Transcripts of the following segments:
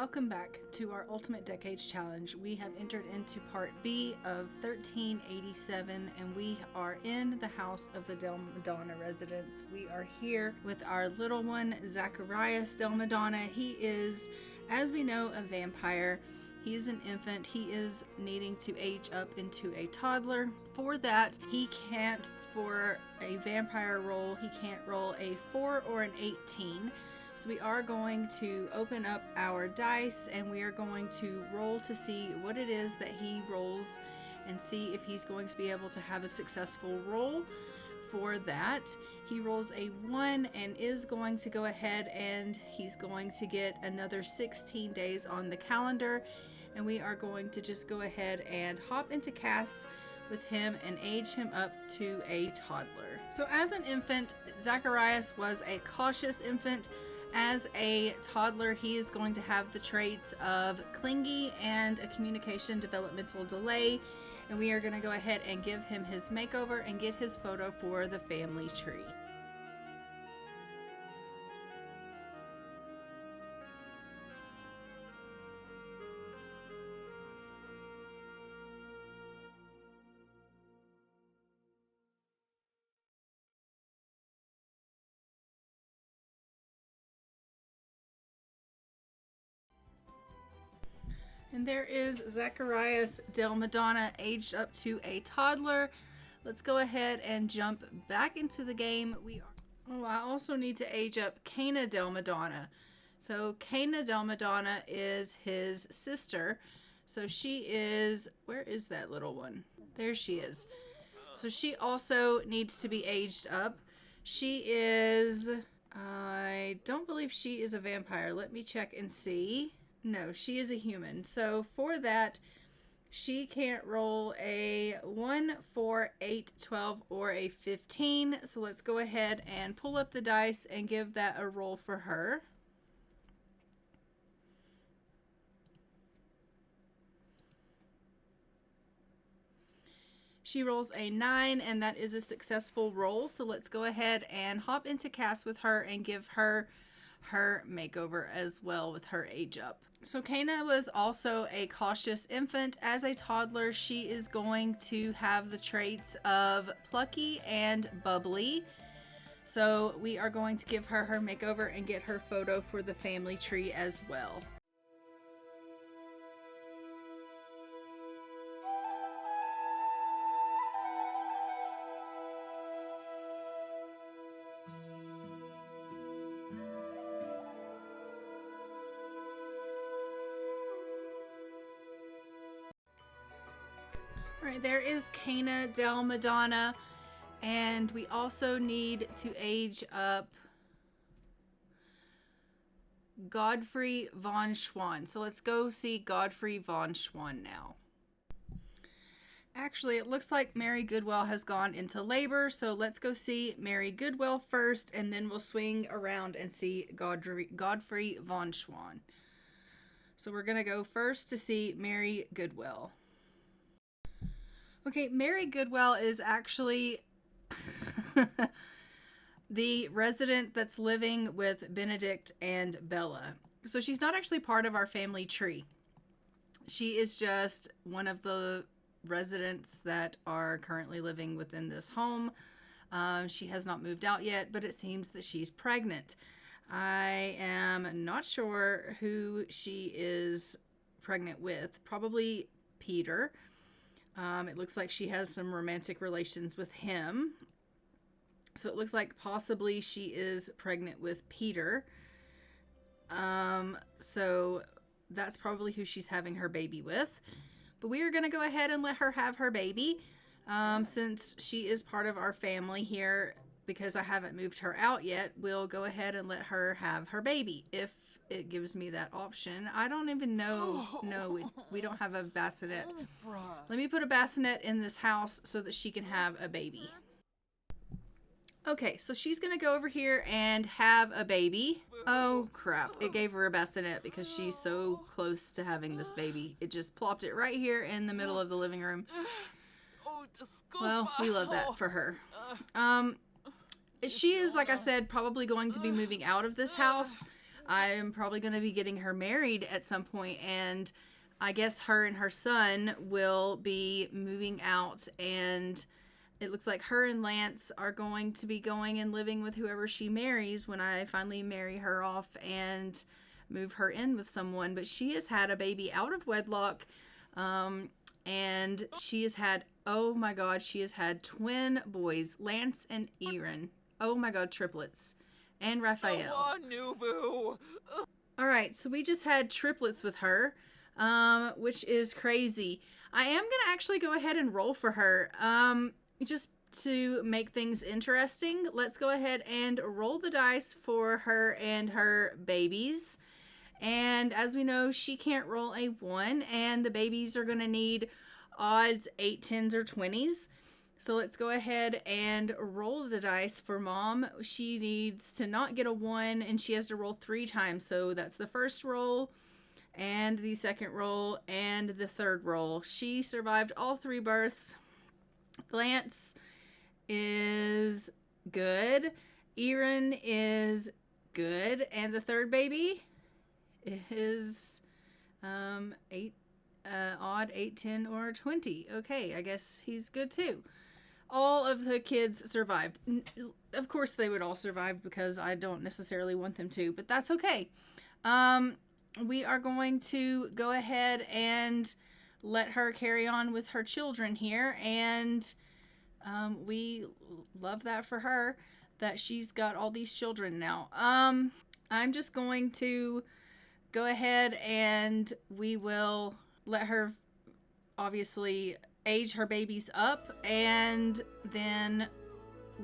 Welcome back to our Ultimate Decades Challenge. We have entered into part B of 1387 and we are in the house of the Del Madonna residents. We are here with our little one, Zacharias Del Madonna. He is, as we know, a vampire. He is an infant. He is needing to age up into a toddler. For that, he can't, for a vampire roll, he can't roll a 4 or an 18. So we are going to open up our dice and we are going to roll to see what it is that he rolls and see if he's going to be able to have a successful roll. For that, he rolls a 1 and is going to go ahead and he's going to get another 16 days on the calendar, and we are going to just go ahead and hop into cast with him and age him up to a toddler. So as an infant, Zacharias was a cautious infant. As a toddler, he is going to have the traits of clingy and a communication developmental delay, and we are going to go ahead and give him his makeover and get his photo for the family tree. And there is Zacharias Del Madonna, aged up to a toddler. Let's go ahead and jump back into the game. I also need to age up Cana Del Madonna. So Cana Del Madonna is his sister. So she is, where is that little one? There she is. So she also needs to be aged up. She is, I don't believe she is a vampire. Let me check and see. No, she is a human. So for that, she can't roll a 1, 4, 8, 12, or a 15. So let's go ahead and pull up the dice and give that a roll for her. She rolls a 9, and that is a successful roll. So let's go ahead and hop into cast with her and give her makeover as well with her age up. So Cana was also a cautious infant. As a toddler, she is going to have the traits of plucky and bubbly. So we are going to give her her makeover and get her photo for the family tree as well. Right, there is Cana Del Madonna, and we also need to age up Godfrey von Schwann. So let's go see Godfrey von Schwann now. Actually, it looks like Mary Goodwell has gone into labor, so let's go see Mary Goodwell first, and then we'll swing around and see Godfrey von Schwann. So we're going to go first to see Mary Goodwell. Okay, Mary Goodwell is actually the resident that's living with Benedict and Bella. So she's not actually part of our family tree. She is just one of the residents that are currently living within this home. She has not moved out yet, but it seems that she's pregnant. I am not sure who she is pregnant with. Probably Peter. It looks like she has some romantic relations with him. So it looks like possibly she is pregnant with Peter. So that's probably who she's having her baby with. But we are going to go ahead and let her have her baby. Since she is part of our family here, because I haven't moved her out yet, we'll go ahead and let her have her baby. If it gives me that option. I don't even know. No, we don't have a bassinet. Let me put a bassinet in this house so that she can have a baby. Okay, so she's going to go over here and have a baby. Oh, crap. It gave her a bassinet because she's so close to having this baby. It just plopped it right here in the middle of the living room. Well, we love that for her. She is, like I said, probably going to be moving out of this house. I'm probably going to be getting her married at some point, and I guess her and her son will be moving out, and it looks like her and Lance are going to be going and living with whoever she marries when I finally marry her off and move her in with someone. But she has had a baby out of wedlock, and she has had, oh my God, she has had twin boys, Lance and Aaron. Oh my God, triplets. And Raphael. All right, so we just had triplets with her, which is crazy. I am going to actually go ahead and roll for her. Just to make things interesting, let's go ahead and roll the dice for her and her babies. And as we know, she can't roll a 1, and the babies are going to need odds 8, 10s, or 20s. So let's go ahead and roll the dice for Mom. She needs to not get a 1, and she has to roll 3 times. So that's the first roll, and the second roll, and the third roll. She survived all 3 births. Lance is good. Aaron is good. And the third baby is 8, odd 8, 10, or 20. Okay, I guess he's good too. All of the kids survived. Of course they would all survive because I don't necessarily want them to, but that's okay. We are going to go ahead and let her carry on with her children here, and we love that for her, that she's got all these children now. I'm just going to go ahead and we will let her obviously age her babies up, and then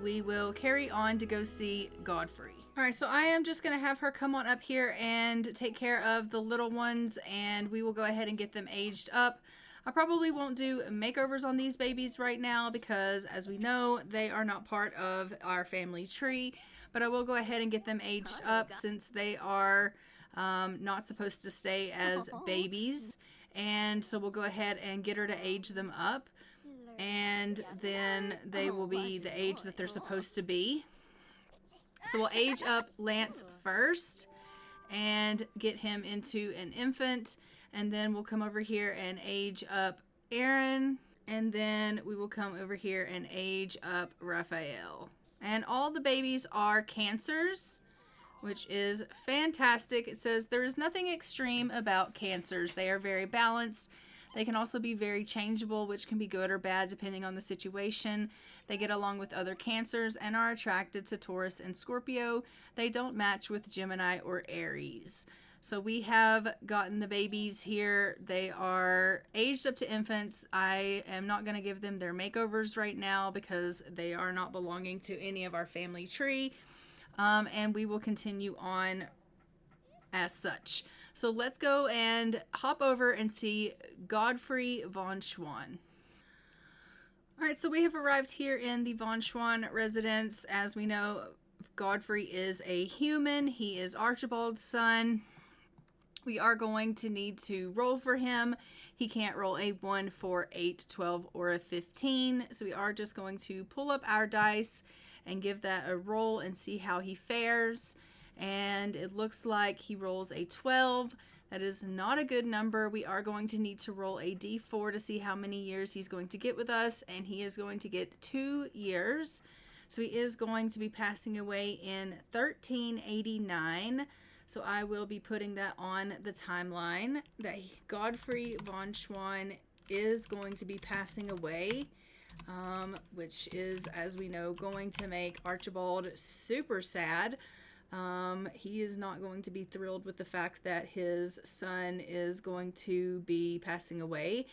we will carry on to go see Godfrey. All right, so I am just going to have her come on up here and take care of the little ones, and we will go ahead and get them aged up. I probably won't do makeovers on these babies right now because, as we know, they are not part of our family tree, but I will go ahead and get them aged up since they are not supposed to stay as babies. And so we'll go ahead and get her to age them up, and then they will be the age that they're supposed to be. So we'll age up Lance first and get him into an infant, and then we'll come over here and age up Aaron, and then we will come over here and age up Raphael. And all the babies are cancers, which is fantastic. It says there is nothing extreme about cancers. They are very balanced. They can also be very changeable, which can be good or bad depending on the situation. They get along with other cancers and are attracted to Taurus and Scorpio. They don't match with Gemini or Aries. So we have gotten the babies here. They are aged up to infants. I am not going to give them their makeovers right now because they are not belonging to any of our family tree. And we will continue on as such. So let's go and hop over and see Godfrey von Schwann. All right, so we have arrived here in the von Schwann residence. As we know, Godfrey is a human. He is Archibald's son. We are going to need to roll for him. He can't roll a 1, 4, 8, 12, or a 15. So we are just going to pull up our dice and give that a roll and see how he fares. And it looks like he rolls a 12. That is not a good number. We are going to need to roll a d4 to see how many years he's going to get with us, and he is going to get 2 years. So he is going to be passing away in 1389. So I will be putting that on the timeline that Godfrey von Schwann is going to be passing away, which is, as we know, going to make Archibald super sad. He is not going to be thrilled with the fact that his son is going to be passing away,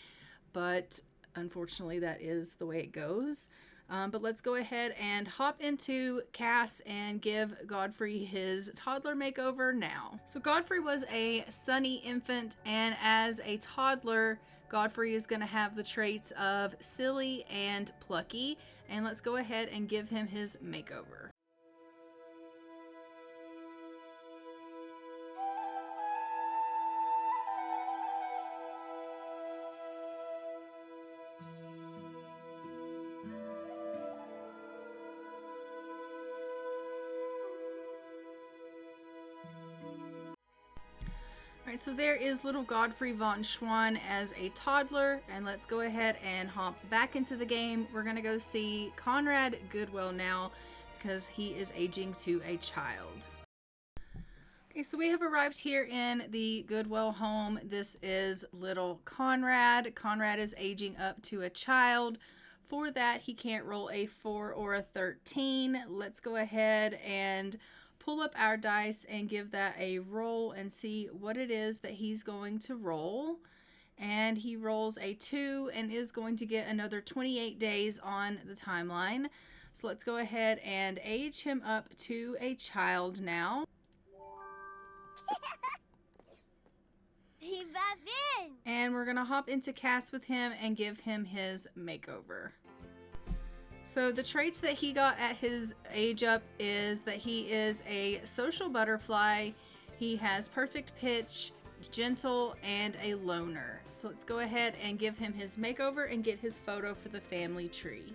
but unfortunately that is the way it goes. But let's go ahead and hop into Cass and give Godfrey his toddler makeover now. So Godfrey was a sunny infant, and as a toddler, Godfrey is going to have the traits of silly and plucky, and let's go ahead and give him his makeover. All right, so there is little Godfrey von Schwann as a toddler, and let's go ahead and hop back into the game. We're gonna go see Conrad Goodwell now because he is aging to a child. Okay, so we have arrived here in the Goodwell home. This is little Conrad. Conrad is aging up to a child. For that, he can't roll a 4 or a 13. Let's go ahead and pull up our dice and give that a roll and see what it is that he's going to roll. And he rolls a 2 and is going to get another 28 days on the timeline. So let's go ahead and age him up to a child now. And we're gonna hop into cast with him and give him his makeover. So the traits that he got at his age up is that he is a social butterfly, he has perfect pitch, gentle, and a loner. So let's go ahead and give him his makeover and get his photo for the family tree.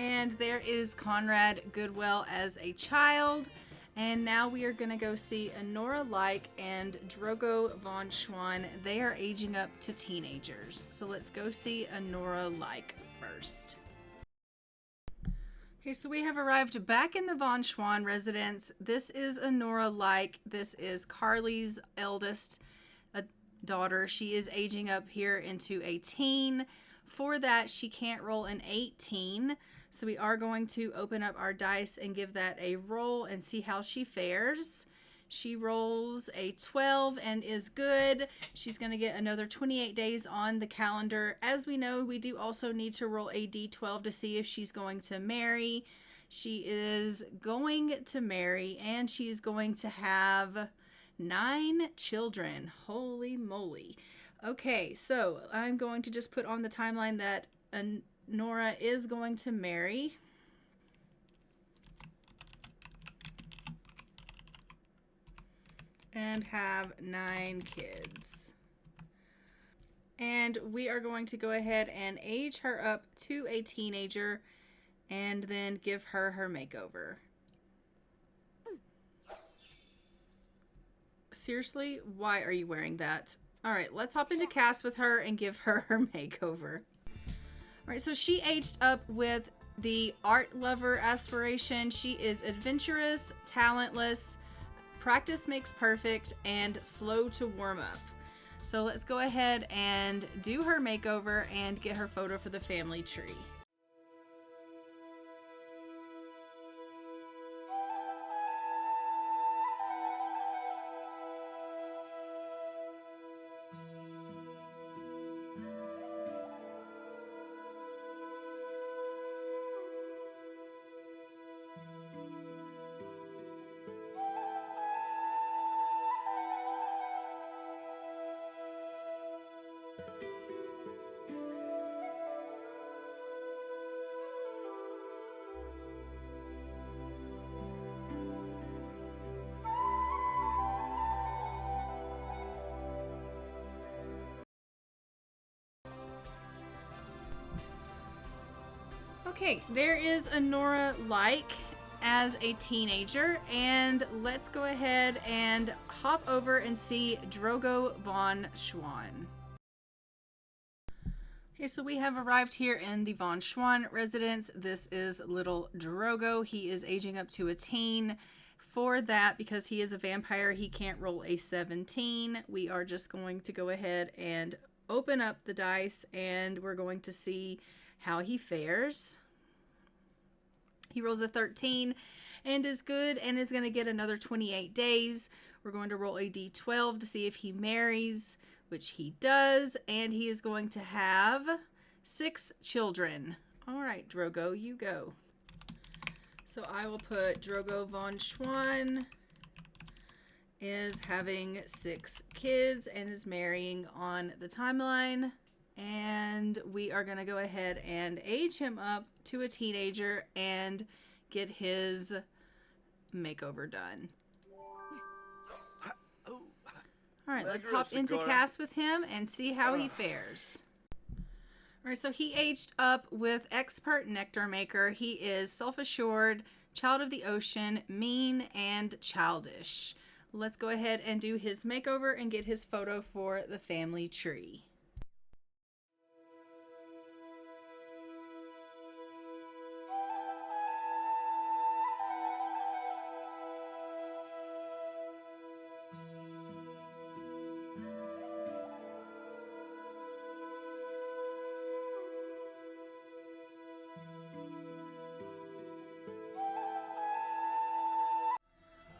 And there is Conrad Goodwell as a child. And now we are going to go see Honora Like and Drogo von Schwann. They are aging up to teenagers. So let's go see Honora Like first. Okay, so we have arrived back in the von Schwann residence. This is Honora Like. This is Carly's eldest daughter. She is aging up here into a teen. For that, she can't roll an 18. So we are going to open up our dice and give that a roll and see how she fares. She rolls a 12 and is good. She's going to get another 28 days on the calendar. As we know, we do also need to roll a d12 to see if she's going to marry. She is going to marry, and she's going to have 9 children. Holy moly. Okay, so I'm going to just put on the timeline that Nora is going to marry. And have 9 kids. And we are going to go ahead and age her up to a teenager and then give her her makeover. Seriously, why are you wearing that? All right, let's hop into cast with her and give her her makeover. All right, so she aged up with the art lover aspiration. She is adventurous, talentless, practice makes perfect, and slow to warm up. So let's go ahead and do her makeover and get her photo for the family tree. Okay, there is Honora Like as a teenager, and let's go ahead and hop over and see Drogo von Schwann. Okay, so we have arrived here in the von Schwann residence. This is little Drogo. He is aging up to a teen. For that, because he is a vampire, he can't roll a 17. We are just going to go ahead and open up the dice, and we're going to see how he fares. He rolls a 13 and is good and is going to get another 28 days. We're going to roll a d12 to see if he marries, which he does, and he is going to have 6 children. All right, Drogo, you go. So I will put Drogo von Schwann is having 6 kids and is marrying on the timeline. And we are going to go ahead and age him up to a teenager and get his makeover done. All right, let's hop into cast with him and see how he fares. All right, so he aged up with expert nectar maker. He is self-assured, child of the ocean, mean, and childish. Let's go ahead and do his makeover and get his photo for the family tree.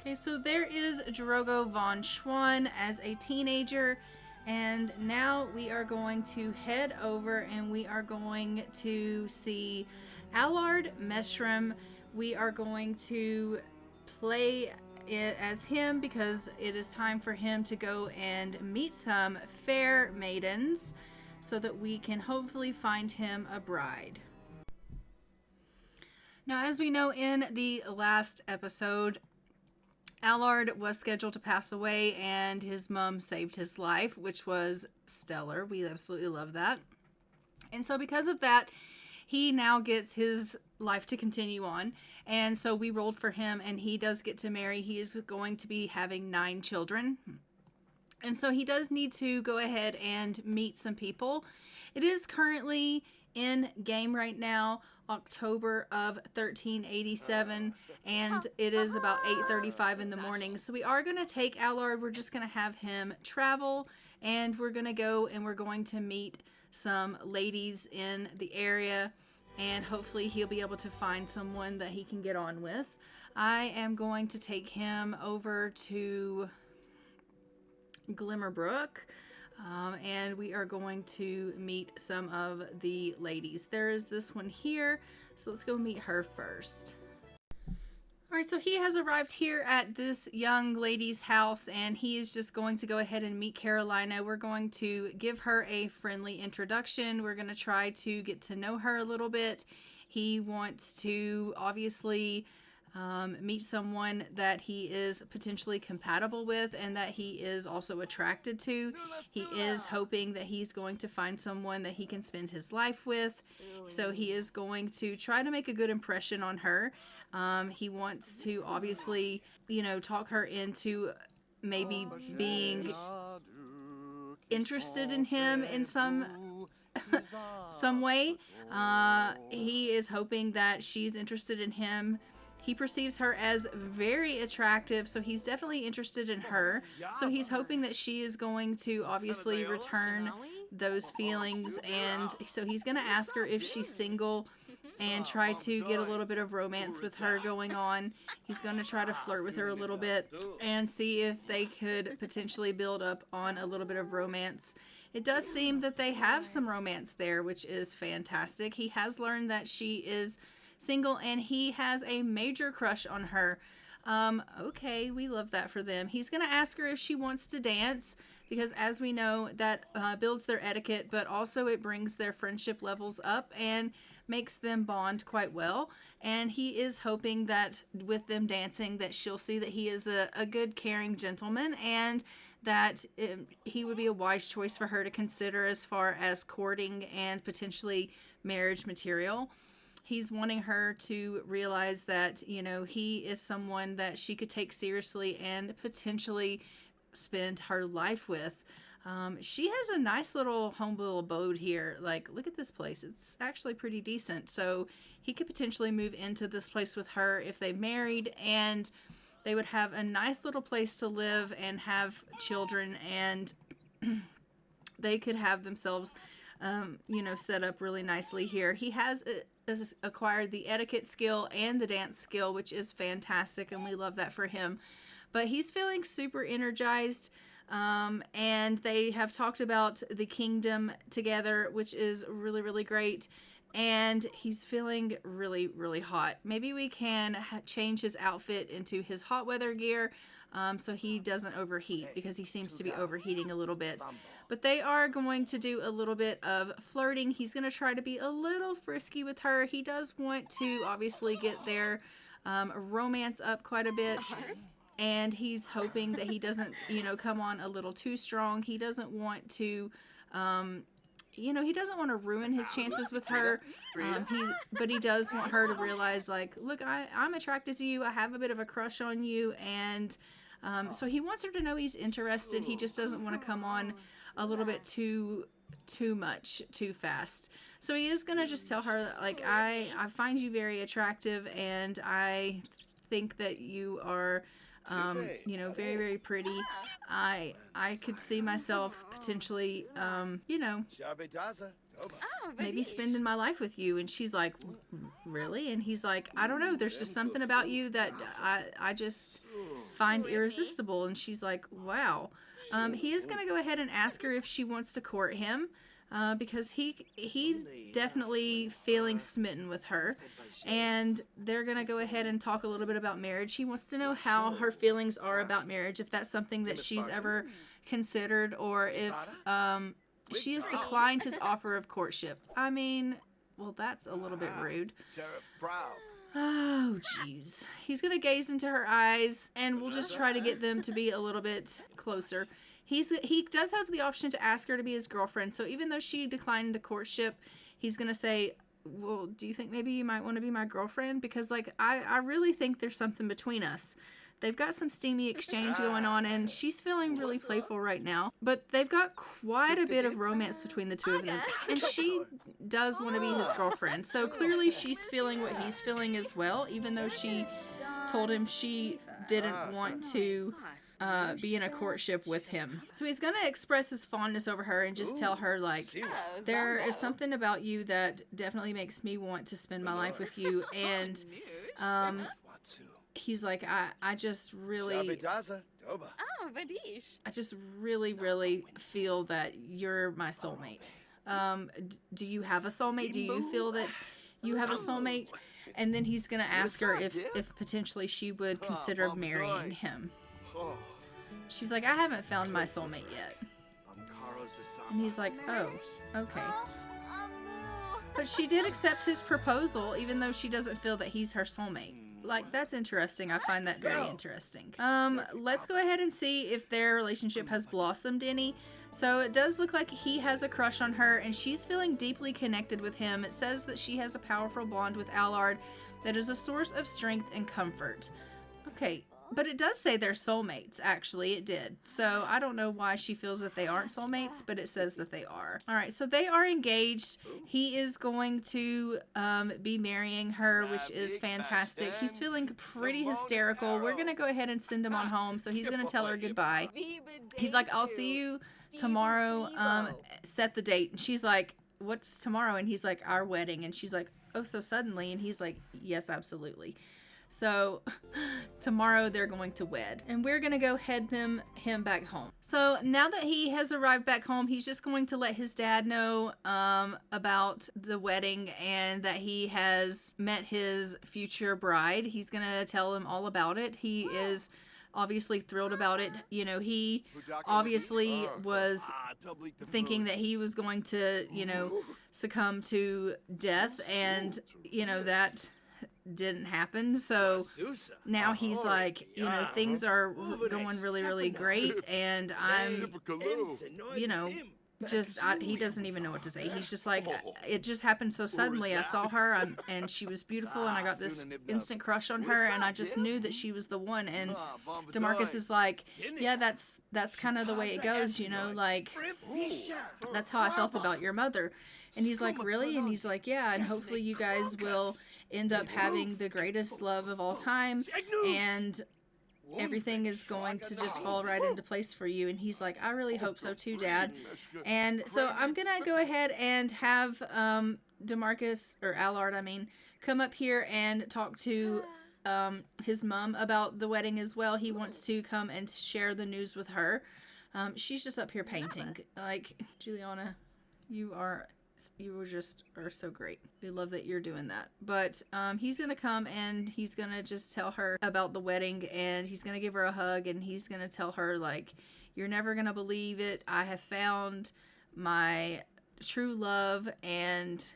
Okay, so there is Drogo von Schwann as a teenager, and now we are going to head over and we are going to see Alard Meshram. We are going to play it as him because it is time for him to go and meet some fair maidens so that we can hopefully find him a bride. Now, as we know in the last episode, Alard was scheduled to pass away and his mom saved his life, which was stellar. We absolutely love that. And so because of that, he now gets his life to continue on. And so we rolled for him and he does get to marry. He is going to be having 9 children. And so he does need to go ahead and meet some people. It is currently in game right now, October of 1387, and it is about 8:35 in the morning. So we are going to take Alard. We're just going to have him travel, and we're going to go and we're going to meet some ladies in the area, and hopefully he'll be able to find someone that he can get on with. I am going to take him over to Glimmerbrook. And we are going to meet some of the ladies. There is this one here, so let's go meet her first. All right, so he has arrived here at this young lady's house, and he is just going to go ahead and meet Karolina. We're going to give her a friendly introduction. We're going to try to get to know her a little bit. He wants to obviously meet someone that he is potentially compatible with and that he is also attracted to. He is hoping that he's going to find someone that he can spend his life with. So he is going to try to make a good impression on her. He wants to obviously, talk her into maybe being interested in him in some way. He is hoping that she's interested in him. He perceives her as very attractive, so he's definitely interested in her. So he's hoping that she is going to obviously return those feelings, and so he's going to ask her if she's single and try to get a little bit of romance with her going on. He's going to try to flirt with her a little bit and see if they could potentially build up on a little bit of romance. It does seem that they have some romance there, which is fantastic. He has learned that she is single and he has a major crush on her. Okay, we love that for them. He's going to ask her if she wants to dance because, as we know, that builds their etiquette, but also it brings their friendship levels up and makes them bond quite well. And he is hoping that with them dancing that she'll see that he is a good, caring gentleman and that he would be a wise choice for her to consider as far as courting and potentially marriage material. He's wanting her to realize that, he is someone that she could take seriously and potentially spend her life with. She has a nice little humble abode here. Like, look at this place. It's actually pretty decent. So he could potentially move into this place with her if they married, and they would have a nice little place to live and have children, and they could have themselves, set up really nicely here. He has acquired the etiquette skill and the dance skill, which is fantastic, and we love that for him. But he's feeling super energized, and they have talked about the kingdom together, which is really, really great. and he's feeling really, really hot. Maybe we can change his outfit into his hot weather gear so he doesn't overheat, because he seems to be overheating a little bit. But they are going to do a little bit of flirting. He's going to try to be a little frisky with her. He does want to obviously get their romance up quite a bit. And he's hoping that he doesn't, come on a little too strong. He doesn't want to, he doesn't want to ruin his chances with her. But he does want her to realize, like, look, I'm attracted to you. I have a bit of a crush on you. And so he wants her to know he's interested. He just doesn't want to come on a little bit too much, too fast. So he is going to just tell her, like, I find you very attractive, and I think that you are, very, very pretty. I could see myself potentially, maybe spending my life with you. And she's like, really? And he's like, I don't know. There's just something about you that I just find irresistible. And she's like, wow. He is going to go ahead and ask her if she wants to court him, because he's definitely feeling smitten with her, and they're going to go ahead and talk a little bit about marriage. He wants to know how her feelings are about marriage, if that's something that she's ever considered, or if she has declined his offer of courtship. I mean, well, that's a little bit rude. Oh, jeez. He's going to gaze into her eyes, and we'll just try to get them to be a little bit closer. He does have the option to ask her to be his girlfriend, so even though she declined the courtship, he's going to say, well, do you think maybe you might want to be my girlfriend? Because, like, I really think there's something between us. They've got some steamy exchange going on, and she's feeling really playful right now. But they've got quite a bit of romance between the two of them, and she does want to be his girlfriend. So clearly she's feeling what he's feeling as well, even though she told him she didn't want to be in a courtship with him. So he's going to express his fondness over her and just tell her, like, there is something about you that definitely makes me want to spend my life with you. And he's like, I just really feel that you're my soulmate. Do you have a soulmate? Do you feel that you have a soulmate? And then he's going to ask her if potentially she would consider marrying him. She's like, I haven't found my soulmate yet. And he's like, oh, okay. But she did accept his proposal, even though she doesn't feel that he's her soulmate. Like, that's interesting. I find that very interesting. Let's go ahead and see if their relationship has blossomed any. So it does look like he has a crush on her, and she's feeling deeply connected with him. It says that she has a powerful bond with Alard that is a source of strength and comfort. Okay, but it does say they're soulmates, actually. It did. So I don't know why she feels that they aren't soulmates, but it says that they are. All right, so they are engaged. He is going to be marrying her, which is fantastic. He's feeling pretty hysterical. We're going to go ahead and send him on home, so he's going to tell her goodbye. He's like, I'll see you tomorrow. Set the date. And she's like, what's tomorrow? And he's like, our wedding. And she's like, oh, so suddenly? And he's like, yes, absolutely. So tomorrow they're going to wed, and we're going to go head him back home. So now that he has arrived back home, he's just going to let his dad know about the wedding and that he has met his future bride. He's going to tell him all about it. He is obviously thrilled about it. You know, he obviously was thinking that he was going to, succumb to death, and, that didn't happen. So now he's like, things are going really, really great, and I'm, he doesn't even know what to say. He's just like, it just happened so suddenly. I saw her, and she was beautiful, and I got this instant crush on her, and I just knew that she was the one. And DeMarcus is like, yeah, that's kind of the way it goes, like, that's how I felt about your mother. And he's like, really? And he's like, yeah, and hopefully you guys will end up having the greatest love of all time, and everything is going to just fall right into place for you. And he's like, I really hope so too, Dad. And so I'm gonna go ahead and have DeMarcus, or Alard, come up here and talk to his mom about the wedding as well. He wants to come and share the news with her. She's just up here painting. Like, Juliana, you are You just are so great. We love that you're doing that. But he's going to come and he's going to just tell her about the wedding, and he's going to give her a hug, and he's going to tell her, like, you're never going to believe it. I have found my true love, and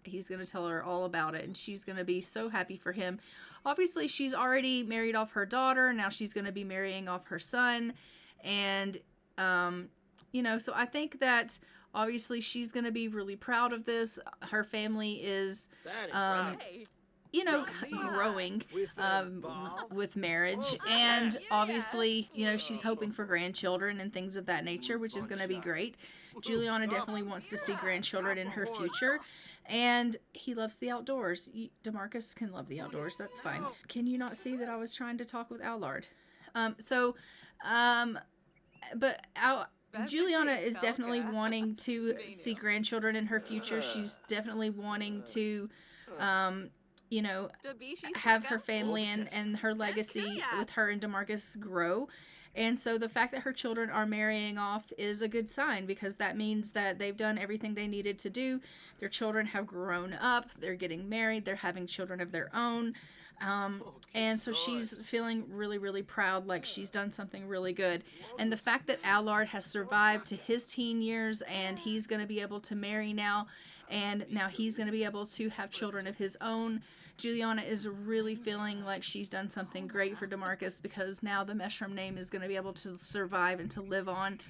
he's going to tell her all about it, and she's going to be so happy for him. Obviously, she's already married off her daughter. Now she's going to be marrying off her son. And, so I think that obviously she's going to be really proud of this. Her family is, growing with marriage. And obviously, she's hoping for grandchildren and things of that nature, which is going to be great. Juliana definitely wants to see grandchildren in her future. And he loves the outdoors. DeMarcus can love the outdoors. That's fine. Can you not see that I was trying to talk with Alard? Juliana is definitely wanting to see grandchildren in her future. She's definitely wanting to, have her family and her legacy with her and DeMarcus grow. And so the fact that her children are marrying off is a good sign, because that means that they've done everything they needed to do. Their children have grown up. They're getting married. They're having children of their own. And so she's feeling really, really proud, like she's done something really good. And the fact that Alard has survived to his teen years, and he's going to be able to marry now, and now he's going to be able to have children of his own. Juliana is really feeling like she's done something great for DeMarcus, because now the Meshram name is going to be able to survive and to live on.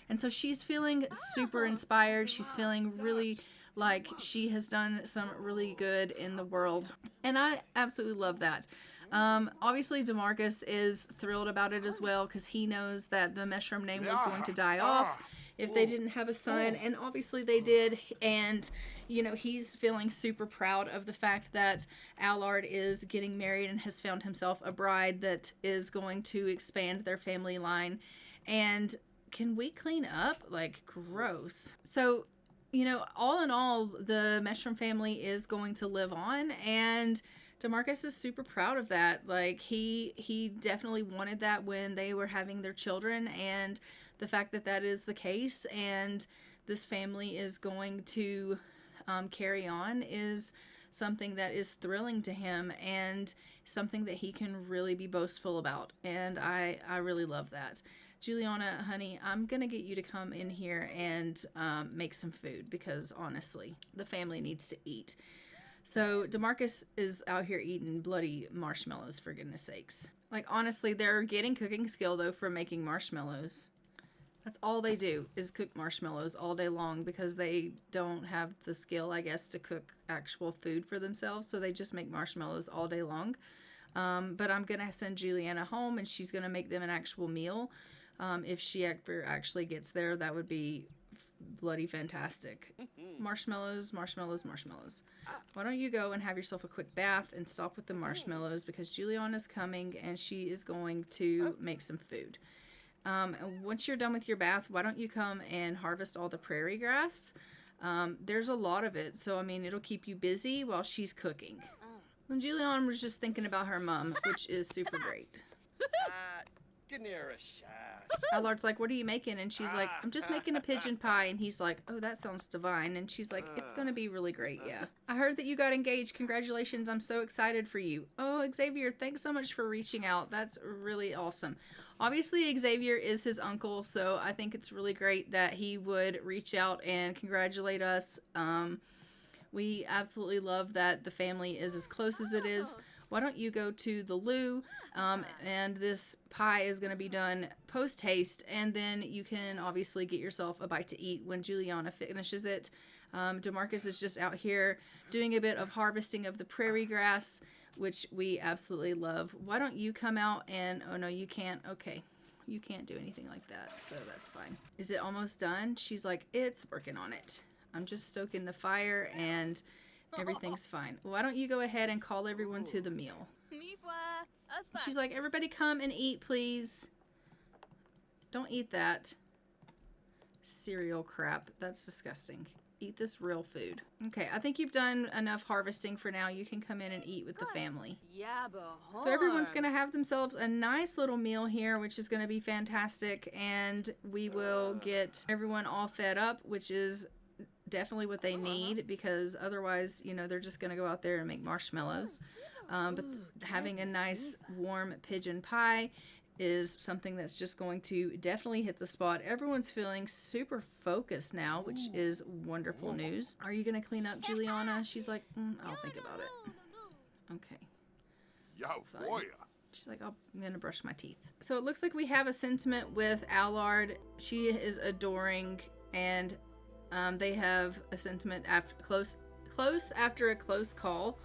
And so she's feeling super inspired. She's feeling really like she has done some really good in the world. And I absolutely love that. Obviously, DeMarcus is thrilled about it as well, because he knows that the Meshram name was going to die off if they didn't have a son, and obviously they did. And he's feeling super proud of the fact that Alard is getting married and has found himself a bride that is going to expand their family line. And can we clean up? Like, gross. So all in all, the Meshram family is going to live on, and DeMarcus is super proud of that. Like, he definitely wanted that when they were having their children, and the fact that that is the case, and this family is going to carry on, is something that is thrilling to him, and something that he can really be boastful about. And I really love that. Juliana, honey, I'm going to get you to come in here and make some food, because honestly, the family needs to eat. So DeMarcus is out here eating bloody marshmallows, for goodness sakes. Like, honestly, they're getting cooking skill, though, from making marshmallows. That's all they do, is cook marshmallows all day long, because they don't have the skill, I guess, to cook actual food for themselves. So they just make marshmallows all day long. But I'm going to send Juliana home, and she's going to make them an actual meal. If she ever actually gets there, that would be bloody fantastic. Marshmallows, marshmallows, marshmallows. Why don't you go and have yourself a quick bath and stop with the marshmallows, because Juliana's coming and she is going to make some food. And once you're done with your bath, why don't you come and harvest all the prairie grass? There's a lot of it, so it'll keep you busy while she's cooking. And Juliana was just thinking about her mom, which is super great. Alard's like, what are you making? And she's like, I'm just making a pigeon pie. And he's like, oh, that sounds divine. And she's like, it's going to be really great, yeah. I heard that you got engaged. Congratulations. I'm so excited for you. Oh, Xavier, thanks so much for reaching out. That's really awesome. Obviously, Xavier is his uncle, so I think it's really great that he would reach out and congratulate us. We absolutely love that the family is as close as it is. Why don't you go to the loo, and this pie is going to be done post-haste, and then you can obviously get yourself a bite to eat when Juliana finishes it. DeMarcus is just out here doing a bit of harvesting of the prairie grass, which we absolutely love. Why don't you come out and, oh no, you can't. Okay, you can't do anything like that, so that's fine. Is it almost done? She's like, it's working on it. I'm just stoking the fire, and everything's fine. Why don't you go ahead and call everyone to the meal? She's like, everybody come and eat, please. Don't eat that cereal crap. That's disgusting. Eat this real food. Okay, I think you've done enough harvesting for now. You can come in and eat with the family. So everyone's going to have themselves a nice little meal here, which is going to be fantastic. And we will get everyone all fed up, which is definitely what they need, because otherwise, you know, they're just going to go out there and make marshmallows. But having a nice warm pigeon pie is something that's just going to definitely hit the spot. Everyone's feeling super focused now, which is wonderful news. Are you going to clean up, Juliana? She's like, I'll think about it. Okay. Fine. She's like, I'm going to brush my teeth. So it looks like we have a sentiment with Alard. She is adoring, and they have a sentiment after close after a close call.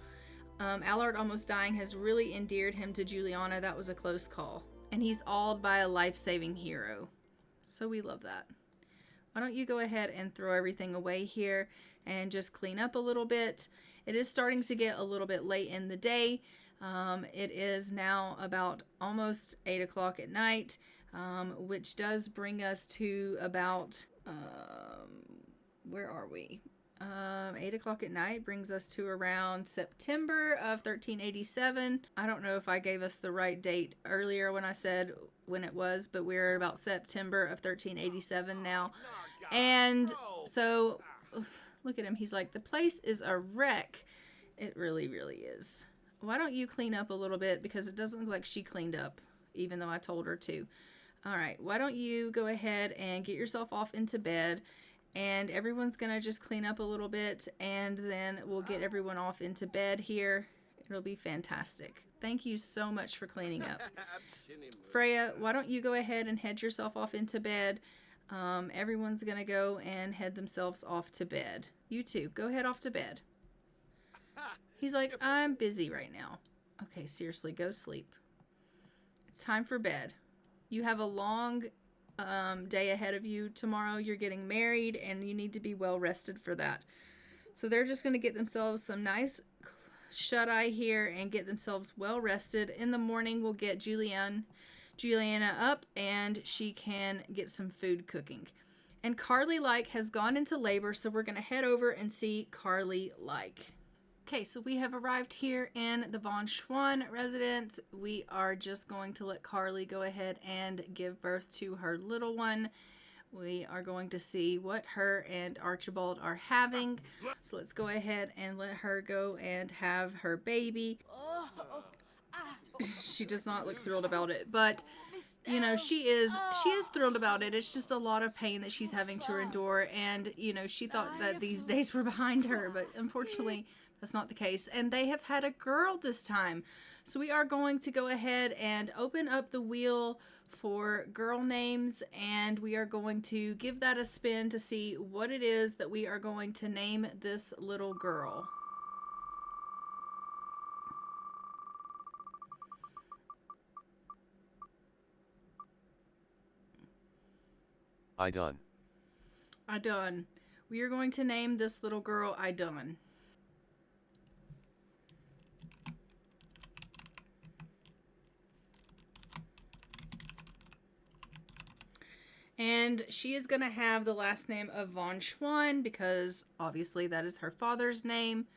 Alard almost dying has really endeared him to Juliana. That was a close call. And he's awed by a life-saving hero. So we love that. Why don't you go ahead and throw everything away here and just clean up a little bit. It is starting to get a little bit late in the day. It is now about almost 8 o'clock at night, which does bring us to about, where are we? 8 o'clock at night brings us to around September of 1387. I don't know if I gave us the right date earlier when I said when it was, but we're about September of 1387 now. And so, look at him. He's like, the place is a wreck. It really, really is. Why don't you clean up a little bit, because it doesn't look like she cleaned up, even though I told her to. All right, why don't you go ahead and get yourself off into bed, and everyone's going to just clean up a little bit, and then we'll get everyone off into bed here. It'll be fantastic. Thank you so much for cleaning up. Freya, why don't you go ahead and head yourself off into bed. Everyone's going to go and head themselves off to bed. You too, go head off to bed. He's like, I'm busy right now. Okay, seriously, go sleep. It's time for bed. You have a long day ahead of you. Tomorrow you're getting married, and you need to be well rested for that. So they're just going to get themselves some nice shut-eye here and get themselves well rested. In the morning, we'll get Juliana up, and she can get some food cooking. And Carly has gone into labor, so we're going to head over and see Carly . Okay, so we have arrived here in the Von Schwann residence. We are just going to let Carly go ahead and give birth to her little one. We are going to see what her and Archibald are having. So let's go ahead and let her go and have her baby. She does not look thrilled about it, but you know, she is thrilled about it. It's just a lot of pain that she's having to endure, and you know, she thought that these days were behind her, but unfortunately that's not the case. And they have had a girl this time. So we are going to go ahead and open up the wheel for girl names, and we are going to give that a spin to see what it is that we are going to name this little girl. Idun. We are going to name this little girl Idun. And she is going to have the last name of Von Schwann, because obviously that is her father's name.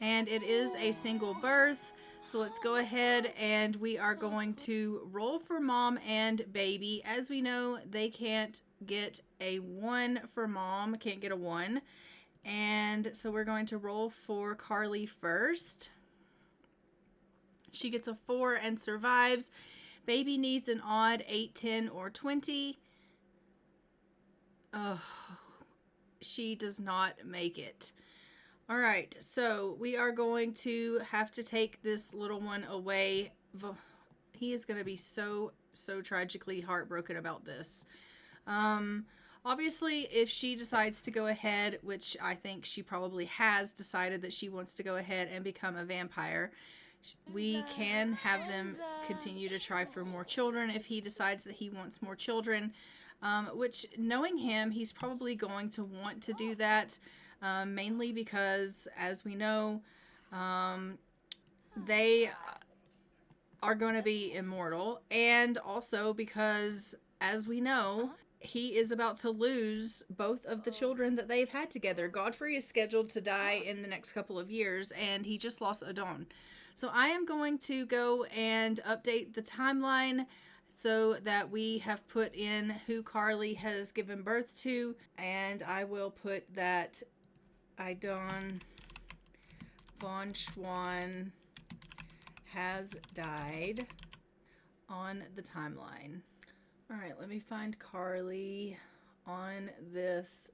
And it is a single birth. So let's go ahead and we are going to roll for mom and baby. As we know, they can't get a 1 for mom, can't get a 1. And so we're going to roll for Carly first. She gets a 4 and survives. Baby needs an odd 8, 10, or 20. Oh, she does not make it. All right, so we are going to have to take this little one away. He is going to be so tragically heartbroken about this. Obviously, if she decides to go ahead, which I think she probably has decided that she wants to go ahead and become a vampire, we can have them continue to try for more children if he decides that he wants more children, which, knowing him, he's probably going to want to do that, mainly because, as we know, they are going to be immortal, and also because, as we know, he is about to lose both of the children that they've had together. Godfrey is scheduled to die in the next couple of years, and he just lost Adon. So I am going to go and update the timeline so that we have put in who Carly has given birth to, and I will put that Idon von Schwan has died on the timeline. All right, let me find Carly on this,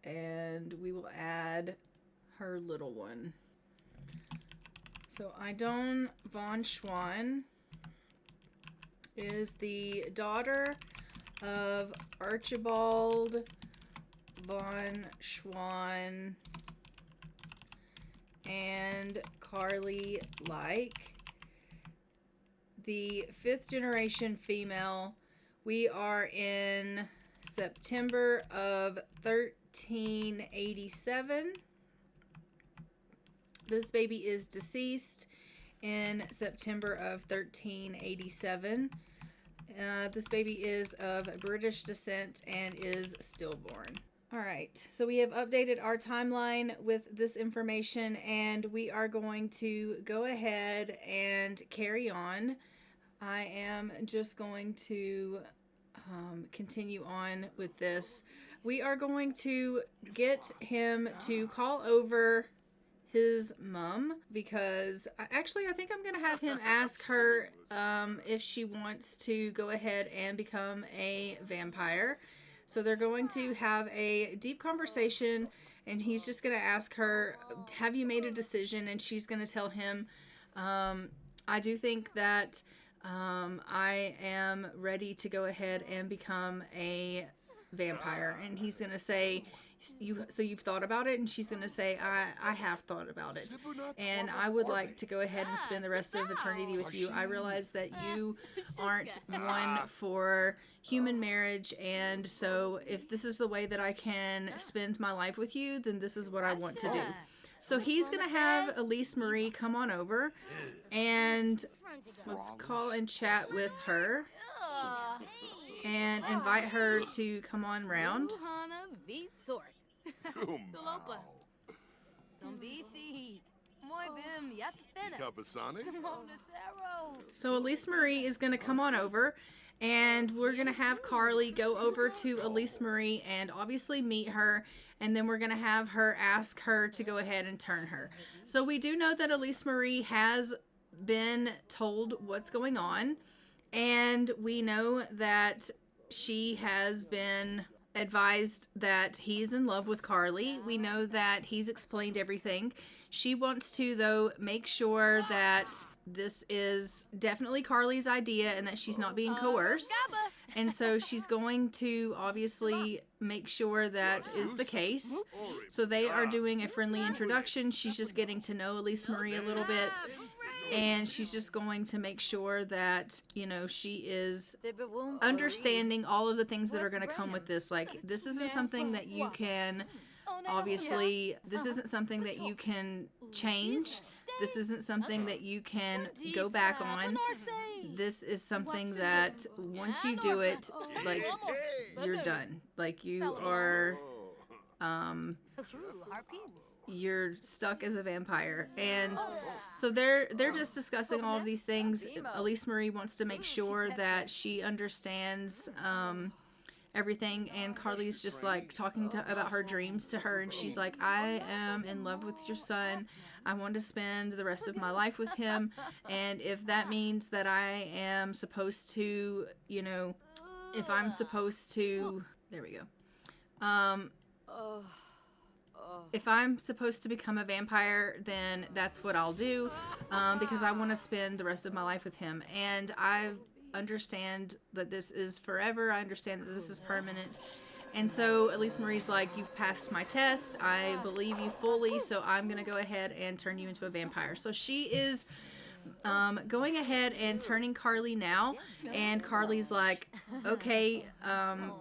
and we will add her little one. So Idon von Schwan is the daughter of Archibald von Schwan and Carly Like, the 5th generation female. We are in September of 1387. This baby is deceased in September of 1387. This baby is of British descent and is stillborn. All right, so we have updated our timeline with this information, and we are going to go ahead and carry on. I am just going to continue on with this. We are going to get him to call over his mom, because actually I think I'm going to have him ask her if she wants to go ahead and become a vampire. So they're going to have a deep conversation, and he's just going to ask her, have you made a decision? And she's going to tell him, I do think that I am ready to go ahead and become a vampire. And he's going to say, you've thought about it? And she's going to say, I have thought about it, and I would like to go ahead and spend the rest of eternity with you. I realize that you aren't one for human marriage, and so if this is the way that I can spend my life with you, then this is what I want to do. So he's going to have Elise Marie come on over, and let's call and chat with her and invite her to come on round. So Elise Marie is going to come on over, and we're going to have Carly go over to Elise Marie and obviously meet her, and then we're going to have her ask her to go ahead and turn her. So we do know that Elise Marie has been told what's going on, and we know that she has been advised that he's in love with Carly. We know that he's explained everything. She wants to, though, make sure that this is definitely Carly's idea and that she's not being coerced. And so she's going to obviously make sure that is the case. So they are doing a friendly introduction. She's just getting to know Elise Marie a little bit. And she's just going to make sure that, you know, she is understanding all of the things that are going to come with this. Like, this isn't something that you can, obviously, this isn't something that you can change. This isn't something that you can go back on. This is something that once you do it, like, you're done. Like, you are, you're stuck as a vampire. And so they're just discussing all of these things. Elise Marie wants to make sure that she understands everything, and Carly's just like talking about her dreams to her, and she's like, I am in love with your son. I want to spend the rest of my life with him, and if that means that I am supposed to, you know, if I'm supposed to, there we go. If I'm supposed to become a vampire, then that's what I'll do, because I want to spend the rest of my life with him. And I understand that this is forever. I understand that this is permanent. And so Elise Marie's like, you've passed my test. I believe you fully, so I'm going to go ahead and turn you into a vampire. So she is going ahead and turning Carly now. And Carly's like, okay, I'm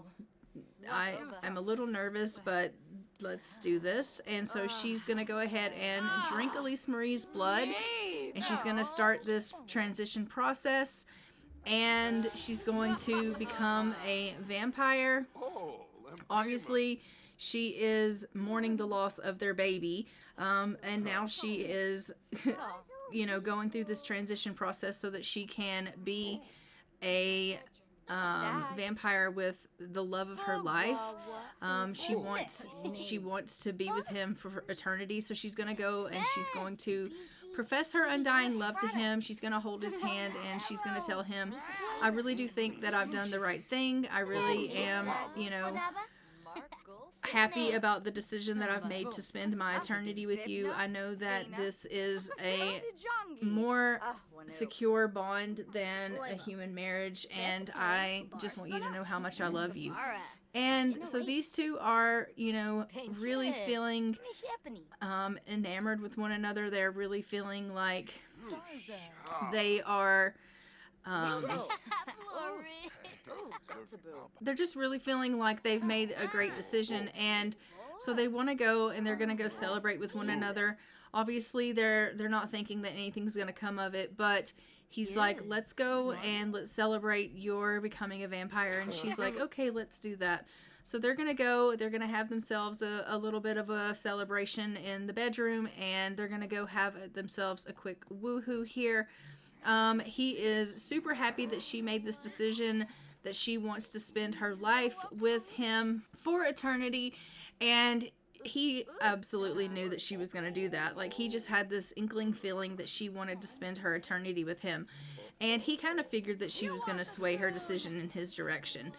a little nervous, but let's do this. And so she's going to go ahead and drink Elise Marie's blood, and she's going to start this transition process, and she's going to become a vampire. Obviously, she is mourning the loss of their baby, and now she is, you know, going through this transition process so that she can be a vampire with the love of her life. She wants to be with him for eternity. So she's going to go and she's going to profess her undying love to him. She's going to hold his hand and she's going to tell him, I really do think that I've done the right thing. I really am, happy about the decision that I've made to spend my eternity with you. I know that this is a more secure bond than a human marriage, and I just want you to know how much I love you. And so these two are, really feeling enamored with one another. They're really feeling like they are they're just really feeling like they've made a great decision, and so they want to go and they're going to go celebrate with one another. Obviously they're not thinking that anything's going to come of it, but he's like, let's go and let's celebrate your becoming a vampire. And she's like, okay, let's do that. So they're going to go, they're going to have themselves a little bit of a celebration in the bedroom, and they're going to go have themselves a quick woohoo here. He is super happy that she made this decision, that she wants to spend her life with him for eternity, and he absolutely knew that she was going to do that. Like, he just had this inkling feeling that she wanted to spend her eternity with him, and he kind of figured that she was going to sway her decision in his direction.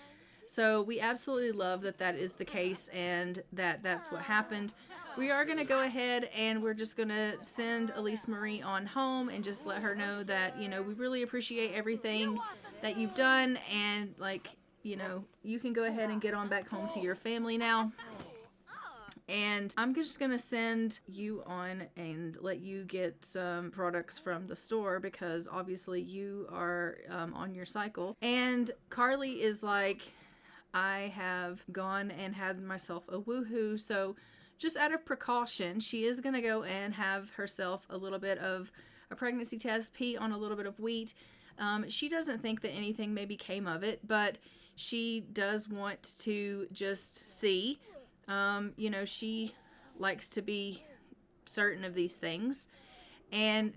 So we absolutely love that that is the case and that that's what happened. We are going to go ahead and we're just going to send Elise Marie on home and just let her know that, we really appreciate everything that you've done, and you can go ahead and get on back home to your family now. And I'm just going to send you on and let you get some products from the store because obviously you are on your cycle. And Carly is like, I have gone and had myself a woohoo, so just out of precaution, she is going to go and have herself a little bit of a pregnancy test, pee on a little bit of wheat. She doesn't think that anything maybe came of it, but she does want to just see. She likes to be certain of these things, and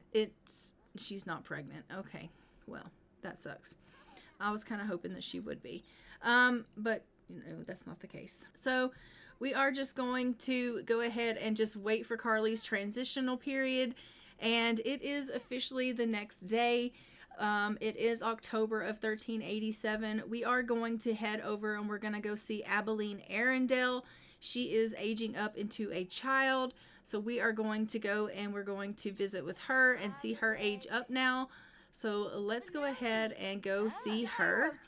she's not pregnant. Okay, well, that sucks. I was kind of hoping that she would be. But that's not the case. So we are just going to go ahead and just wait for Carly's transitional period. And it is officially the next day. It is October of 1387. We are going to head over and we're going to go see Abilene Arundel. She is aging up into a child. So we are going to go and we're going to visit with her and see her age up now. So let's go ahead and go see her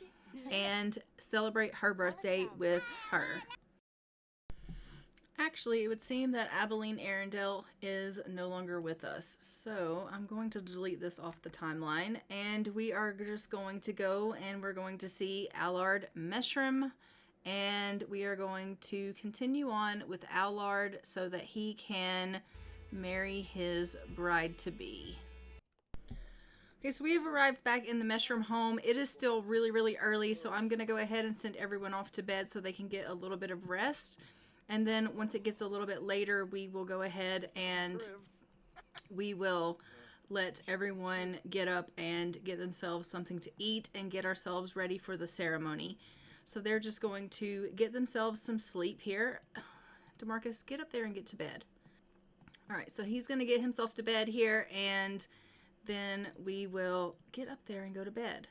and celebrate her birthday with her. Actually, it would seem that Abilene Arundel is no longer with us. So I'm going to delete this off the timeline. And we are just going to go and we're going to see Alard Meshram. And we are going to continue on with Alard so that he can marry his bride-to-be. Okay, so we have arrived back in the Meshram home. It is still really, really early, so I'm going to go ahead and send everyone off to bed so they can get a little bit of rest. And then once it gets a little bit later, we will go ahead and we will let everyone get up and get themselves something to eat and get ourselves ready for the ceremony. So they're just going to get themselves some sleep here. DeMarcus, get up there and get to bed. All right, so he's going to get himself to bed here, and then we will get up there and go to bed.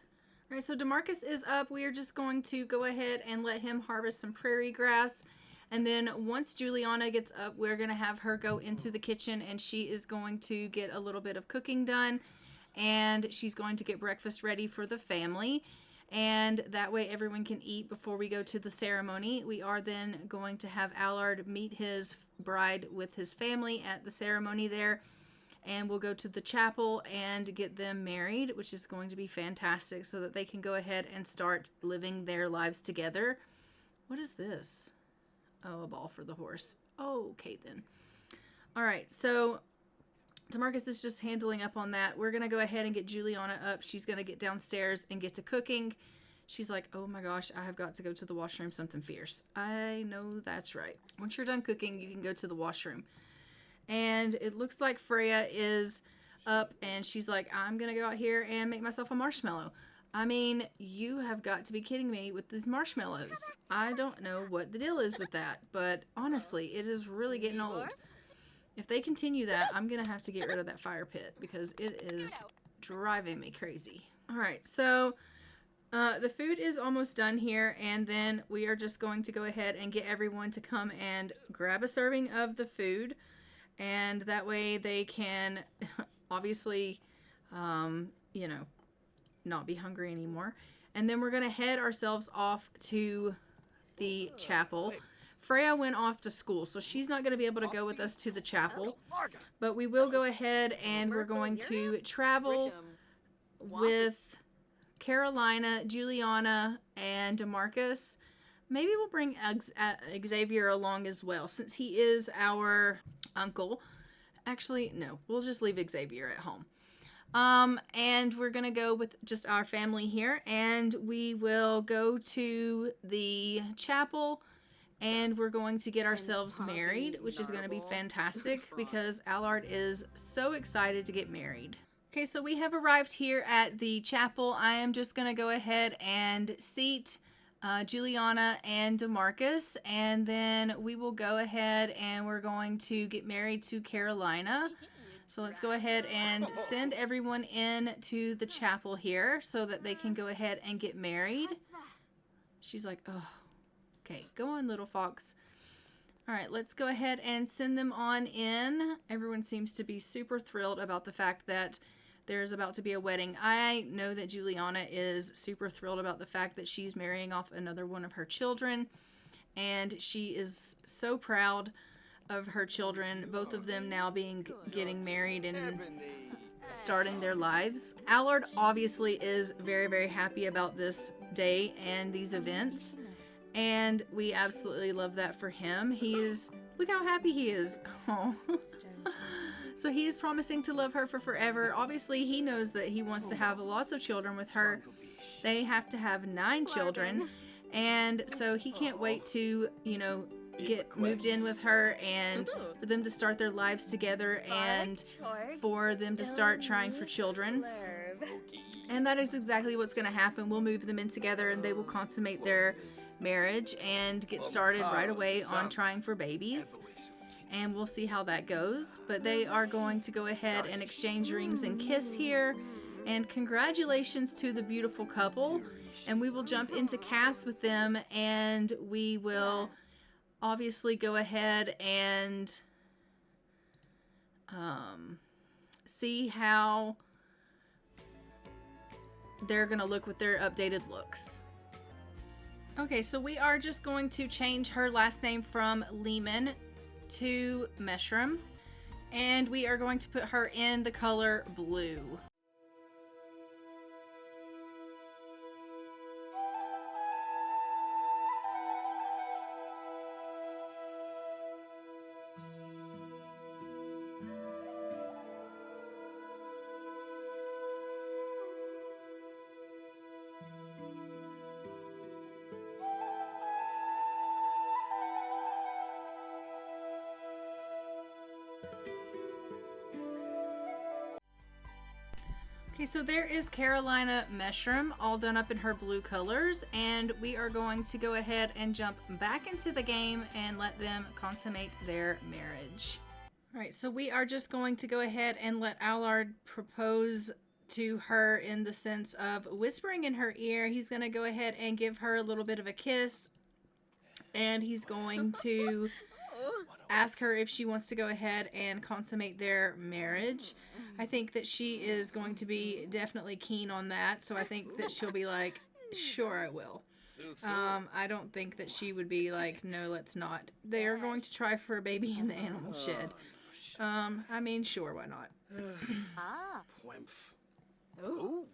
All right, so DeMarcus is up. We are just going to go ahead and let him harvest some prairie grass. And then once Juliana gets up, we're going to have her go into the kitchen, and she is going to get a little bit of cooking done, and she's going to get breakfast ready for the family. And that way everyone can eat before we go to the ceremony. We are then going to have Allard meet his bride with his family at the ceremony there. And we'll go to the chapel and get them married, which is going to be fantastic so that they can go ahead and start living their lives together. What is this? Oh, a ball for the horse. Oh, okay then. All right, so DeMarcus is just handling up on that. We're going to go ahead and get Juliana up. She's going to get downstairs and get to cooking. She's like, oh my gosh, I have got to go to the washroom, something fierce. I know that's right. Once you're done cooking, you can go to the washroom. And it looks like Freya is up and she's like, I'm going to go out here and make myself a marshmallow. I mean, you have got to be kidding me with these marshmallows. I don't know what the deal is with that, but honestly, it is really getting old. If they continue that, I'm going to have to get rid of that fire pit because it is driving me crazy. All right, so the food is almost done here, and then we are just going to go ahead and get everyone to come and grab a serving of the food, and that way they can obviously, you know, not be hungry anymore. And then we're going to head ourselves off to the chapel. Freya went off to school, so she's not going to be able to go with us to the chapel, but we will go ahead and we're going to travel with Karolina, Juliana, and DeMarcus. Maybe we'll bring Xavier along as well, since he is our uncle. Actually, no, we'll just leave Xavier at home. And we're gonna go with just our family here, and we will go to the chapel, and we're going to get ourselves married, which is going to be fantastic because Alard is so excited to get married. Okay, so we have arrived here at the chapel. I am just going to go ahead and seat Juliana and DeMarcus, and then we will go ahead and we're going to get married to Karolina. So let's go ahead and send everyone in to the chapel here so that they can go ahead and get married. She's like, oh, okay, go on, little fox. All right, let's go ahead and send them on in. Everyone seems to be super thrilled about the fact that there's about to be a wedding. I know that Juliana is super thrilled about the fact that she's marrying off another one of her children, and she is so proud of her children, both of them now getting married and starting their lives. Allard obviously is very, very happy about this day and these events, and we absolutely love that for him. Look how happy he is. Oh. So he is promising to love her for forever. Obviously, he knows that he wants to have lots of children with her. They have to have 9 children, and so he can't wait to, you know, get moved in with her and for them to start their lives together and for them to start trying for children. And that is exactly what's going to happen. We'll move them in together and they will consummate their marriage and get started right away on trying for babies. And we'll see how that goes. But they are going to go ahead and exchange rings and kiss here. And congratulations to the beautiful couple. And we will jump into cast with them, and we will obviously go ahead and see how they're going to look with their updated looks. Okay, so we are just going to change her last name from Lehman to Meshram, and we are going to put her in the color blue. Okay, so there is Karolina Meshram all done up in her blue colors, and we are going to go ahead and jump back into the game and let them consummate their marriage. All right, so we are just going to go ahead and let Allard propose to her in the sense of whispering in her ear. He's going to go ahead and give her a little bit of a kiss, and he's going to ask her if she wants to go ahead and consummate their marriage. I think that she is going to be definitely keen on that, so I think that she'll be like, sure, I will. I don't think that she would be like, no, let's not. They are going to try for a baby in the animal shed. I mean, sure, why not? Oh,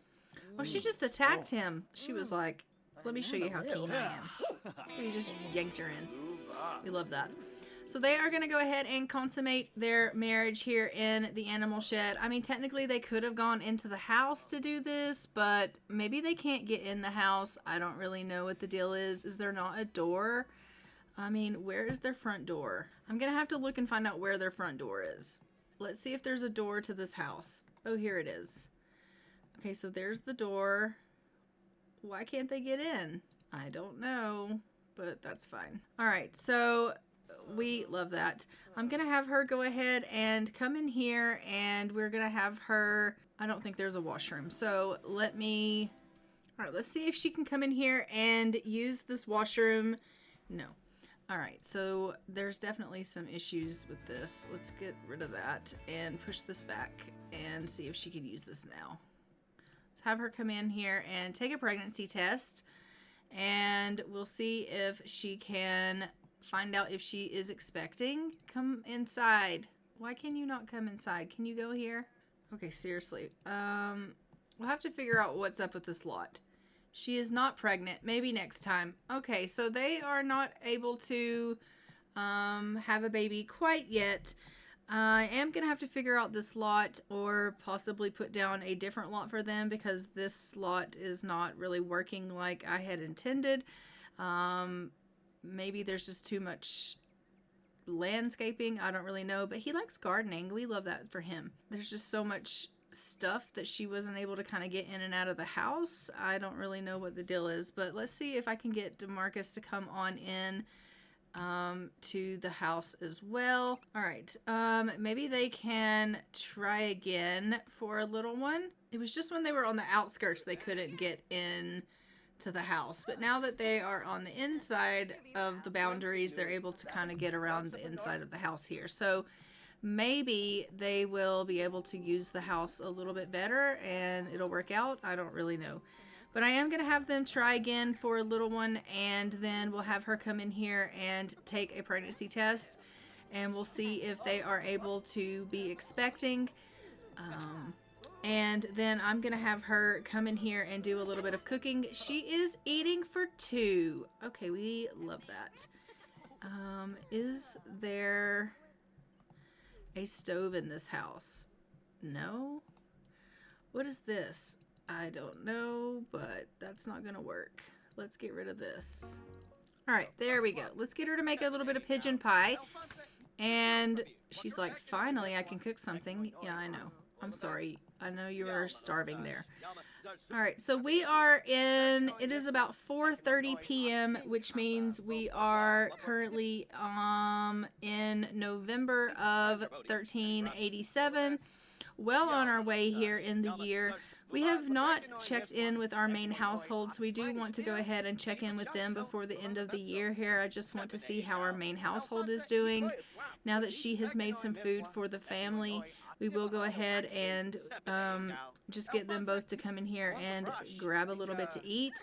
she just attacked him. She was like, let me show you how keen I am. So he just yanked her in. We love that. So they are going to go ahead and consummate their marriage here in the animal shed. I mean, technically they could have gone into the house to do this, but maybe they can't get in the house. I don't really know what the deal is. Is there not a door? I mean, where is their front door? I'm going to have to look and find out where their front door is. Let's see if there's a door to this house. Oh, here it is. Okay, so there's the door. Why can't they get in? I don't know, but that's fine. All right, so we love that. I'm gonna have her go ahead and come in here, and we're gonna have her, I don't think there's a washroom, so all right, let's see if she can come in here and use this washroom. No. All right, so there's definitely some issues with this. Let's get rid of that and push this back and see if she can use this now. Let's have her come in here and take a pregnancy test, and we'll see if she can find out if she is expecting. Come inside. Why can you not come inside? Can you go here? Okay, seriously. We'll have to figure out what's up with this lot. She is not pregnant. Maybe next time. Okay, so they are not able to have a baby quite yet. I am going to have to figure out this lot, or possibly put down a different lot for them, because this lot is not really working like I had intended. Maybe there's just too much landscaping. I don't really know, but he likes gardening. We love that for him. There's just so much stuff that she wasn't able to kind of get in and out of the house. I don't really know what the deal is, but let's see if I can get DeMarcus to come on in to the house as well. All right, maybe they can try again for a little one. It was just when they were on the outskirts they couldn't get in to the house, but now that they are on the inside of the boundaries, they're able to kind of get around the inside of the house here. So maybe they will be able to use the house a little bit better and it'll work out. I don't really know. But I am going to have them try again for a little one, and then we'll have her come in here and take a pregnancy test, and we'll see if they are able to be expecting. And then I'm going to have her come in here and do a little bit of cooking. She is eating for 2. Okay, we love that. Is there a stove in this house? No? What is this? I don't know, but that's not gonna work. Let's get rid of this. All right, there we go. Let's get her to make a little bit of pigeon pie. And she's like, finally, I can cook something. Yeah, I know. I'm sorry. I know you were starving there. All right, so we are in, it is about 4:30 p.m., which means we are currently in November of 1387. Well on our way here in the year. We have not checked in with our main household, so we do want to go ahead and check in with them before the end of the year here. I just want to see how our main household is doing. Now that she has made some food for the family, we will go ahead and just get them both to come in here and grab a little bit to eat.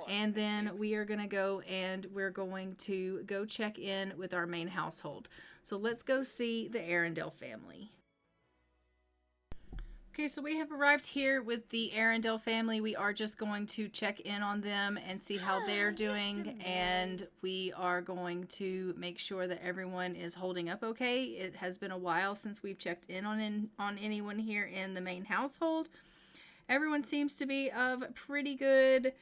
And then we are going to go and we're going to go check in with our main household. So let's go see the Arundel family. Okay, so we have arrived here with the Arundel family. We are just going to check in on them and see how they're doing, and we are going to make sure that everyone is holding up okay. It has been a while since we've checked in on anyone here in the main household. Everyone seems to be of pretty good,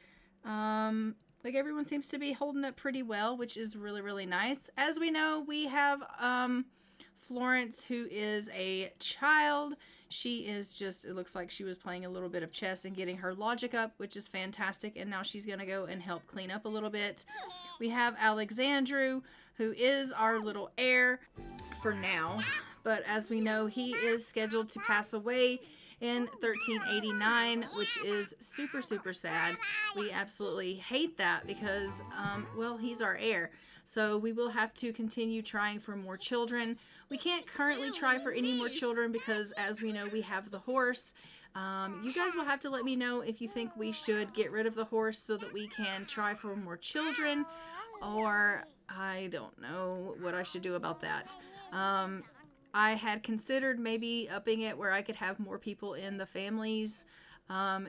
everyone seems to be holding up pretty well, which is really, really nice. As we know, we have Florence, who is a child. She is just, it looks like she was playing a little bit of chess and getting her logic up, which is fantastic. And now she's going to go and help clean up a little bit. We have Alexandru, who is our little heir for now. But as we know, he is scheduled to pass away in 1389, which is super, super sad. We absolutely hate that because, well, he's our heir. So we will have to continue trying for more children. We can't currently try for any more children because, as we know, we have the horse. You guys will have to let me know if you think we should get rid of the horse so that we can try for more children, or I don't know what I should do about that. I had considered maybe upping it where I could have more people in the families.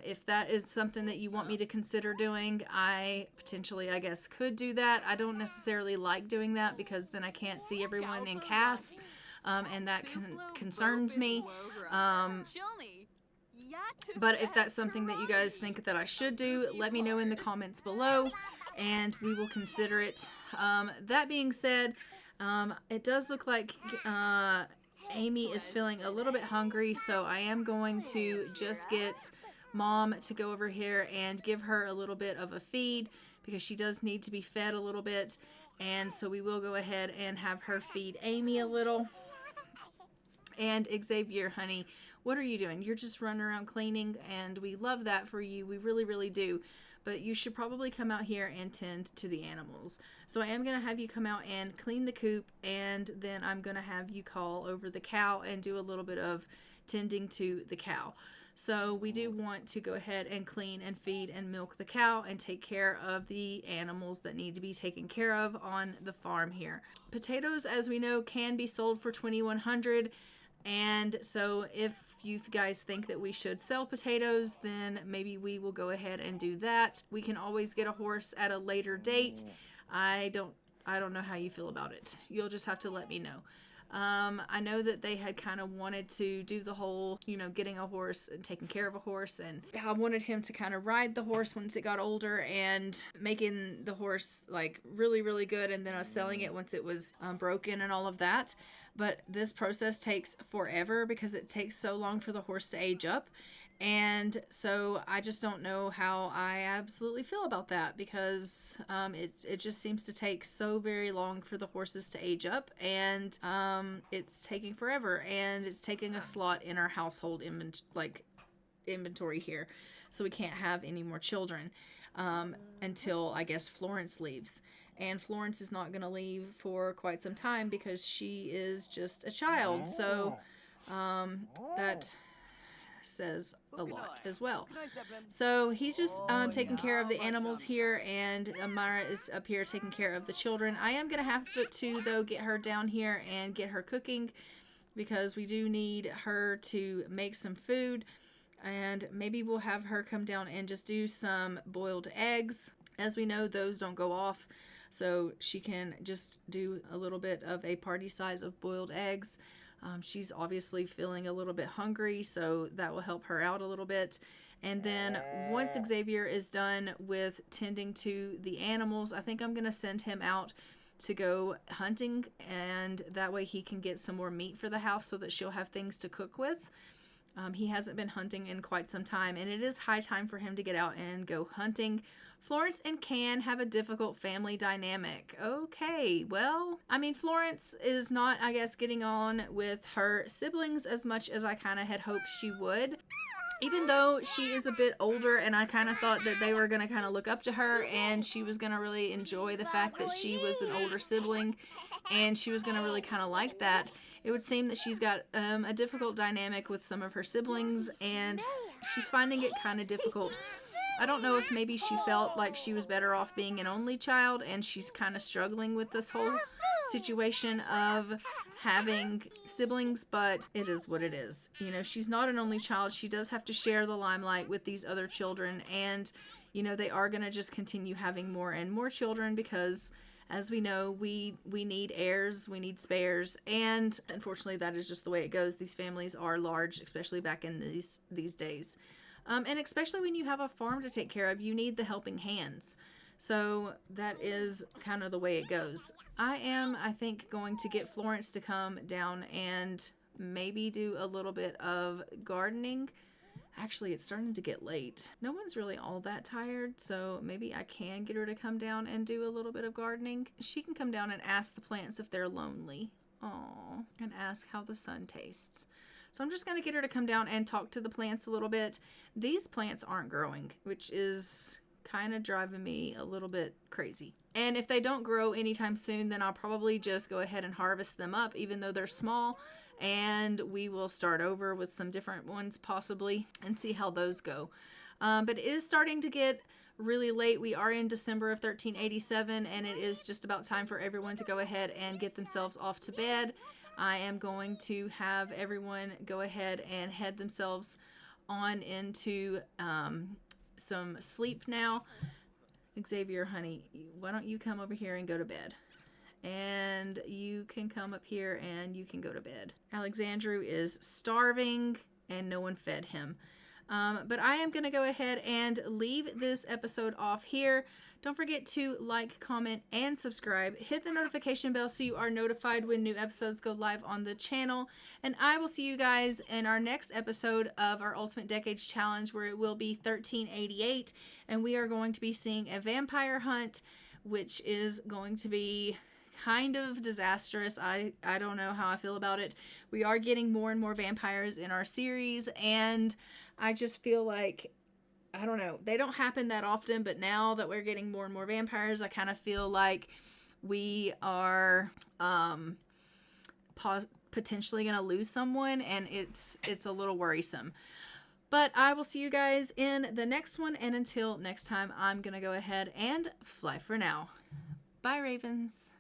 If that is something that you want me to consider doing, I potentially, I guess, could do that. I don't necessarily like doing that because then I can't see everyone in cast, and that concerns me. But if that's something that you guys think that I should do, let me know in the comments below, and we will consider it. That being said, it does look like Amy is feeling a little bit hungry, so I am going to just get Mom to go over here and give her a little bit of a feed, because she does need to be fed a little bit. And so we will go ahead and have her feed Amy a little. And Xavier, honey, what are you doing? You're just running around cleaning, and we love that for you. We really, really do. But you should probably come out here and tend to the animals. So I am going to have you come out and clean the coop, and then I'm going to have you call over the cow and do a little bit of tending to the cow. So we do want to go ahead and clean and feed and milk the cow and take care of the animals that need to be taken care of on the farm here. Potatoes, as we know, can be sold for $2,100. And so if you guys think that we should sell potatoes, then maybe we will go ahead and do that. We can always get a horse at a later date. I don't know how you feel about it. You'll just have to let me know. I know that they had kind of wanted to do the whole, getting a horse and taking care of a horse, and I wanted him to kind of ride the horse once it got older and making the horse like really, really good, and then selling it once it was broken and all of that. But this process takes forever because it takes so long for the horse to age up. And so I just don't know how I absolutely feel about that, because it just seems to take so very long for the horses to age up, and it's taking forever, and it's taking a slot in our household inventory here. So we can't have any more children until, I guess, Florence leaves. And Florence is not going to leave for quite some time because she is just a child. So that says a lot as well. So he's just taking care of the animals here, and Amara is up here taking care of the children. I am going to have to, though, get her down here and get her cooking, because we do need her to make some food. And maybe we'll have her come down and just do some boiled eggs. As we know, those don't go off. So she can just do a little bit of a party size of boiled eggs. She's obviously feeling a little bit hungry, so that will help her out a little bit. And then once Xavier is done with tending to the animals, I think I'm going to send him out to go hunting, and that way he can get some more meat for the house so that she'll have things to cook with. He hasn't been hunting in quite some time, and it is high time for him to get out and go hunting. Florence and Can have a difficult family dynamic. Okay, well, Florence is not, I guess, getting on with her siblings as much as I kind of had hoped she would. Even though she is a bit older, and I kind of thought that they were going to kind of look up to her, and she was going to really enjoy the fact that she was an older sibling, and she was going to really kind of like that. It would seem that she's got a difficult dynamic with some of her siblings, and she's finding it kind of difficult. I don't know if maybe she felt like she was better off being an only child, and she's kind of struggling with this whole situation of having siblings, but it is what it is. She's not an only child. She does have to share the limelight with these other children, and they are going to just continue having more and more children, because as we know, we need heirs, we need spares, and unfortunately that is just the way it goes. These families are large, especially back in these days. And especially when you have a farm to take care of, you need the helping hands. So that is kind of the way it goes. I think, going to get Florence to come down and maybe do a little bit of gardening. Actually, it's starting to get late. No one's really all that tired, so maybe I can get her to come down and do a little bit of gardening. She can come down and ask the plants if they're lonely. Aww. And ask how the sun tastes. So I'm just going to get her to come down and talk to the plants a little bit. These plants aren't growing, which is kind of driving me a little bit crazy. And if they don't grow anytime soon, then I'll probably just go ahead and harvest them up, even though they're small, and we will start over with some different ones possibly and see how those go. But it is starting to get really late. We are in December of 1387, and it is just about time for everyone to go ahead and get themselves off to bed. I am going to have everyone go ahead and head themselves on into some sleep now. Xavier, honey, why don't you come over here and go to bed? And you can come up here and you can go to bed. Alexandru is starving and no one fed him. But I am going to go ahead and leave this episode off here. Don't forget to like, comment, and subscribe. Hit the notification bell so you are notified when new episodes go live on the channel. And I will see you guys in our next episode of our Ultimate Decades Challenge, where it will be 1388. And we are going to be seeing a vampire hunt, which is going to be kind of disastrous. I don't know how I feel about it. We are getting more and more vampires in our series, and I just feel like, I don't know, they don't happen that often, but now that we're getting more and more vampires, I kind of feel like we are potentially going to lose someone, and it's a little worrisome. But I will see you guys in the next one, and until next time, I'm going to go ahead and fly for now. Bye, Ravens.